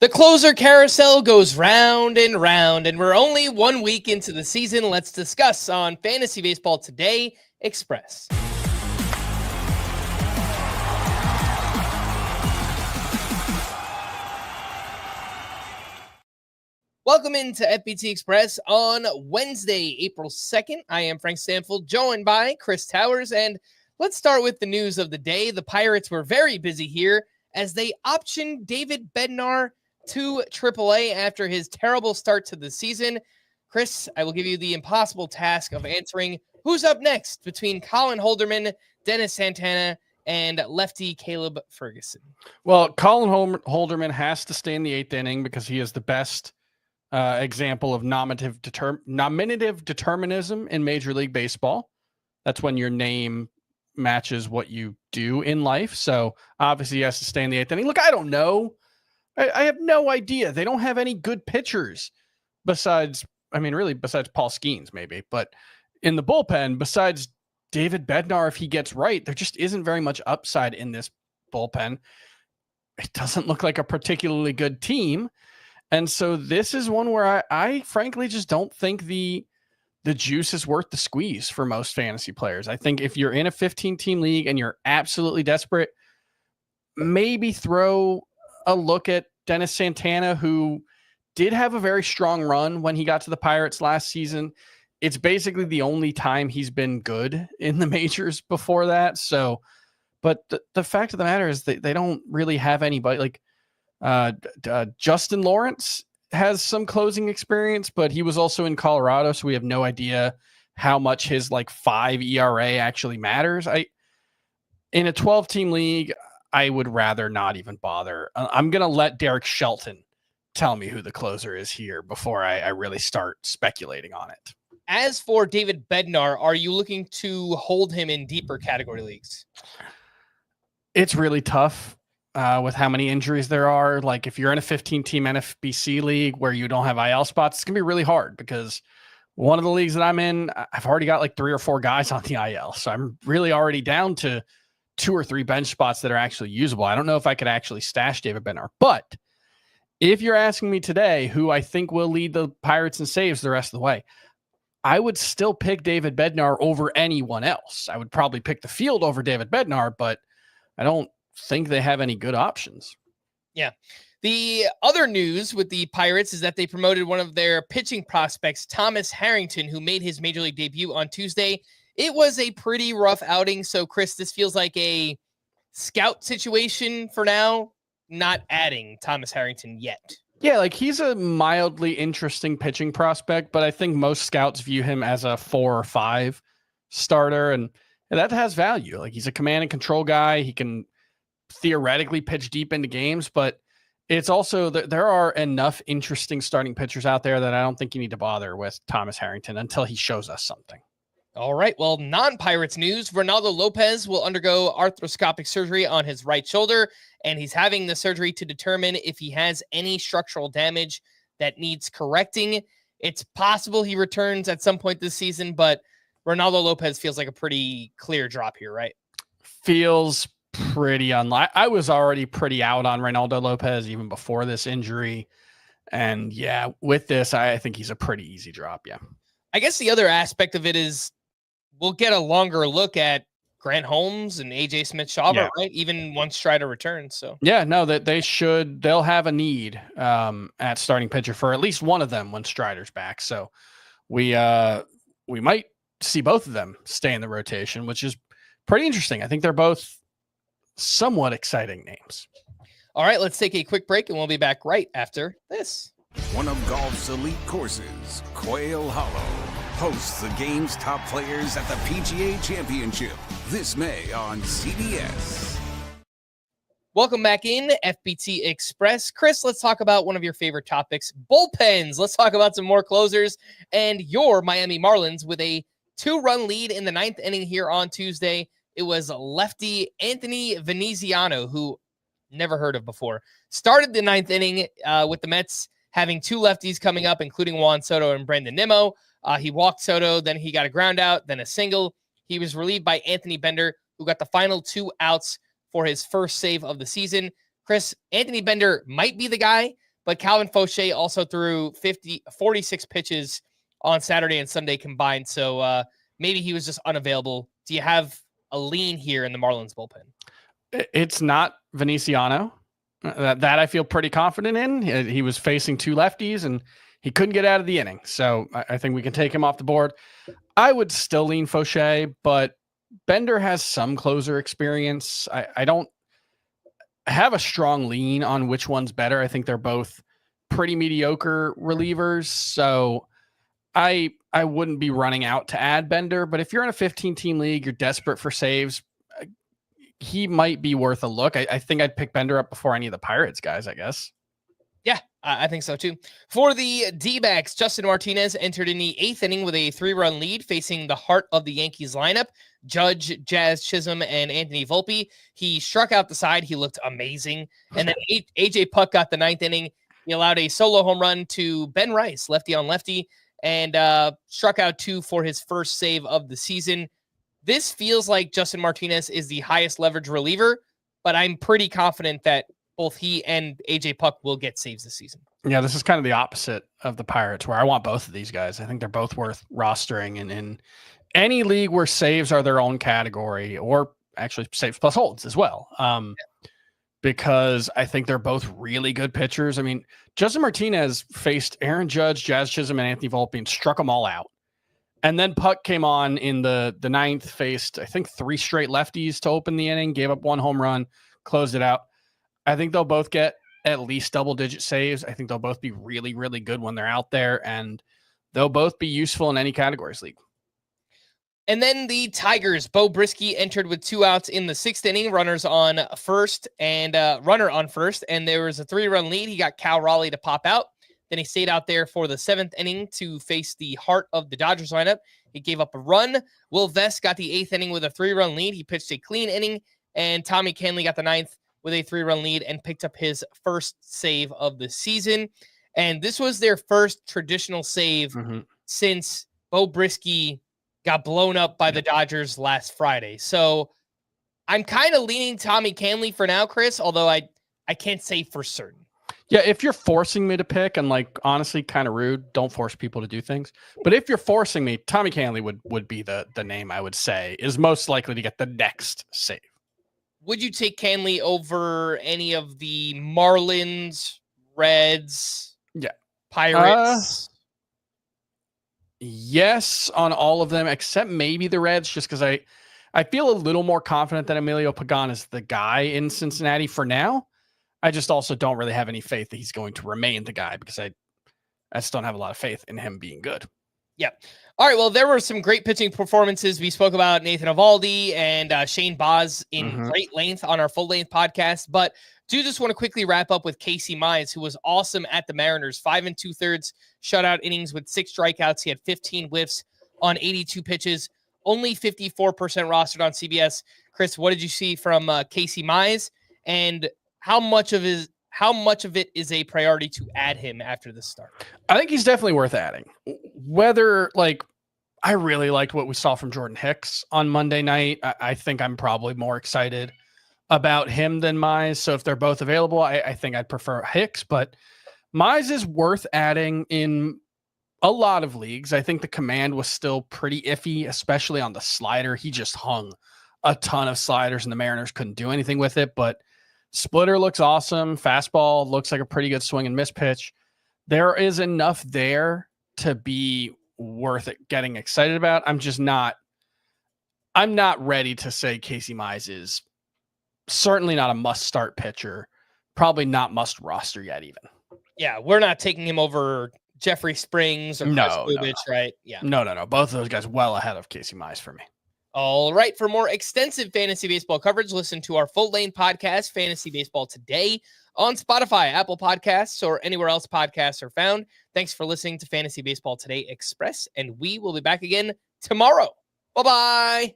The closer carousel goes round, and we're only 1 week into the season. Let's discuss on Fantasy Baseball Today Express. Welcome into FBT Express on Wednesday, April 2nd. I am Frank Stampfl, joined by Chris Towers, and let's start with the news of the day. The Pirates were very busy here as they optioned David Bednar to AAA after his terrible start to the season. Chris, I will give you the impossible task of answering who's up next between Colin Holderman, Dennis Santana, and lefty Caleb Ferguson. Well, Colin Holderman has to stay in the 8th inning because he is the best example of nominative determinism in Major League Baseball. That's when your name matches what you do in life. So obviously he has to stay in the 8th inning. Look, I don't know. I have no idea. They don't have any good pitchers besides Paul Skeens maybe. But in the bullpen, besides David Bednar, if he gets right, there just isn't very much upside in this bullpen. It doesn't look like a particularly good team. And so this is one where I frankly just don't think the juice is worth the squeeze for most fantasy players. I think if you're in a 15-team league and you're absolutely desperate, maybe throw a look at Dennis Santana, who did have a very strong run when he got to the Pirates last season. It's basically the only time he's been good in the majors before that. So, but the fact of the matter is they don't really have anybody like Justin Lawrence has some closing experience, but he was also in Colorado. So we have no idea how much his 5 ERA actually matters. In a 12-team league, I would rather not even bother. I'm going to let Derek Shelton tell me who the closer is here before I really start speculating on it. As for David Bednar, are you looking to hold him in deeper category leagues? It's really tough with how many injuries there are. Like if you're in a 15-team NFBC league where you don't have IL spots, it's going to be really hard because one of the leagues that I'm in, I've already got 3 or 4 guys on the IL. So I'm really already down to 2 or 3 bench spots that are actually usable. I don't know if I could actually stash David Bednar, but if you're asking me today who I think will lead the Pirates in saves the rest of the way, I would still pick David Bednar over anyone else. I would probably pick the field over David Bednar, but I don't think they have any good options. Yeah. The other news with the Pirates is that they promoted one of their pitching prospects, Thomas Harrington, who made his major league debut on Tuesday. It was a pretty rough outing. So, Chris, this feels like a scout situation for now, not adding Thomas Harrington yet. Yeah, he's a mildly interesting pitching prospect, but I think most scouts view him as a 4 or 5 starter, and that has value. He's a command and control guy. He can theoretically pitch deep into games, but it's also that there are enough interesting starting pitchers out there that I don't think you need to bother with Thomas Harrington until he shows us something. All right. Well, non-Pirates news, Ronaldo Lopez will undergo arthroscopic surgery on his right shoulder, and he's having the surgery to determine if he has any structural damage that needs correcting. It's possible he returns at some point this season, but Ronaldo Lopez feels like a pretty clear drop here, right? Feels pretty unlikely. I was already pretty out on Ronaldo Lopez even before this injury. And yeah, with this, I think he's a pretty easy drop. Yeah. I guess the other aspect of it is we'll get a longer look at Grant Holmes and AJ Smith-Shawver, right? Even once Strider returns. So yeah, no, that they'll have a need at starting pitcher for at least one of them when Strider's back. So we might see both of them stay in the rotation, which is pretty interesting. I think they're both somewhat exciting names. All right, let's take a quick break and we'll be back right after this. One of golf's elite courses, Quail Hollow, hosts the game's top players at the PGA Championship this May on CBS. Welcome back in FBT Express. Chris, let's talk about one of your favorite topics, bullpens. Let's talk about some more closers and your Miami Marlins with a 2-run lead in the 9th inning here on Tuesday. It was lefty Anthony Veneziano, who never heard of before, started the 9th inning with the Mets having 2 lefties coming up, including Juan Soto and Brandon Nimmo. He walked Soto, then he got a ground out, then a single. He was relieved by Anthony Bender, who got the final 2 outs for his first save of the season. Chris, Anthony Bender might be the guy, but Calvin Fauché also threw 46 pitches on Saturday and Sunday combined. So maybe he was just unavailable. Do you have a lean here in the Marlins bullpen? It's not Veniciano. That I feel pretty confident in. He was facing two lefties and he couldn't get out of the inning. So I think we can take him off the board. I would still lean Fauché, but Bednar has some closer experience. I don't have a strong lean on which one's better. I think they're both pretty mediocre relievers. So I wouldn't be running out to add Bednar, but if you're in a 15-team league, you're desperate for saves, he might be worth a look. I think I'd pick Bednar up before any of the Pirates guys, I guess. Yeah, I think so too. For the D-backs, Justin Martinez entered in the 8th inning with a 3-run lead facing the heart of the Yankees lineup, Judge, Jazz Chisholm, and Anthony Volpe. He struck out the side. He looked amazing. And then AJ Puk got the 9th inning. He allowed a solo home run to Ben Rice, lefty on lefty, and struck out 2 for his first save of the season. This feels like Justin Martinez is the highest leverage reliever, but I'm pretty confident that both he and AJ Puk will get saves this season. Yeah, this is kind of the opposite of the Pirates, where I want both of these guys. I think they're both worth rostering in any league where saves are their own category, or actually saves plus holds as well. Because I think they're both really good pitchers. I mean, Justin Martinez faced Aaron Judge, Jazz Chisholm, and Anthony Volpe and struck them all out. And then Puk came on in the 9th, faced, I think, 3 straight lefties to open the inning, gave up 1 home run, closed it out. I think they'll both get at least double-digit saves. I think they'll both be really, really good when they're out there, and they'll both be useful in any categories league. And then the Tigers, Bo Brisky entered with 2 outs in the 6th inning, runner on first, and there was a 3-run lead. He got Cal Raleigh to pop out. Then he stayed out there for the 7th inning to face the heart of the Dodgers lineup. He gave up a run. Will Vest got the 8th inning with a 3-run lead. He pitched a clean inning, and Tommy Canley got the 9th with a 3-run lead and picked up his first save of the season. And this was their first traditional save since Bo Brisky got blown up by the Dodgers last Friday. So I'm kind of leaning Tommy Canley for now, Chris, although I can't say for certain. Yeah, if you're forcing me to pick, and like honestly kind of rude, don't force people to do things. But if you're forcing me, Tommy Canley would be the name I would say is most likely to get the next save. Would you take Canley over any of the Marlins, Reds, Pirates? Yes, on all of them, except maybe the Reds, just because I feel a little more confident that Emilio Pagan is the guy in Cincinnati for now. I just also don't really have any faith that he's going to remain the guy, because I just don't have a lot of faith in him being good. Yeah. All right. Well, there were some great pitching performances. We spoke about Nathan Eovaldi and Shane Baz in great length on our full-length podcast, but do just want to quickly wrap up with Casey Mize, who was awesome at the Mariners. 5 2/3 shutout innings with 6 strikeouts. He had 15 whiffs on 82 pitches, only 54% rostered on CBS. Chris, what did you see from Casey Mize, and how much of it is a priority to add him after the start? I think he's definitely worth adding. Whether I really liked what we saw from Jordan Hicks on Monday night. I think I'm probably more excited about him than Mize. So if they're both available, I think I'd prefer Hicks, but Mize is worth adding in a lot of leagues. I think the command was still pretty iffy, especially on the slider. He just hung a ton of sliders and the Mariners couldn't do anything with it, but splitter looks awesome. Fastball looks like a pretty good swing and miss pitch. There is enough there to be worth it getting excited about. I'm not ready to say Casey Mize is certainly not a must start pitcher, probably not must roster yet even. Yeah, we're not taking him over Jeffrey Springs or Chris Bubich, right? Yeah. No. Both of those guys well ahead of Casey Mize for me. All right. For more extensive fantasy baseball coverage, listen to our full-length podcast, Fantasy Baseball Today, on Spotify, Apple Podcasts, or anywhere else podcasts are found. Thanks for listening to Fantasy Baseball Today Express, and we will be back again tomorrow. Bye-bye.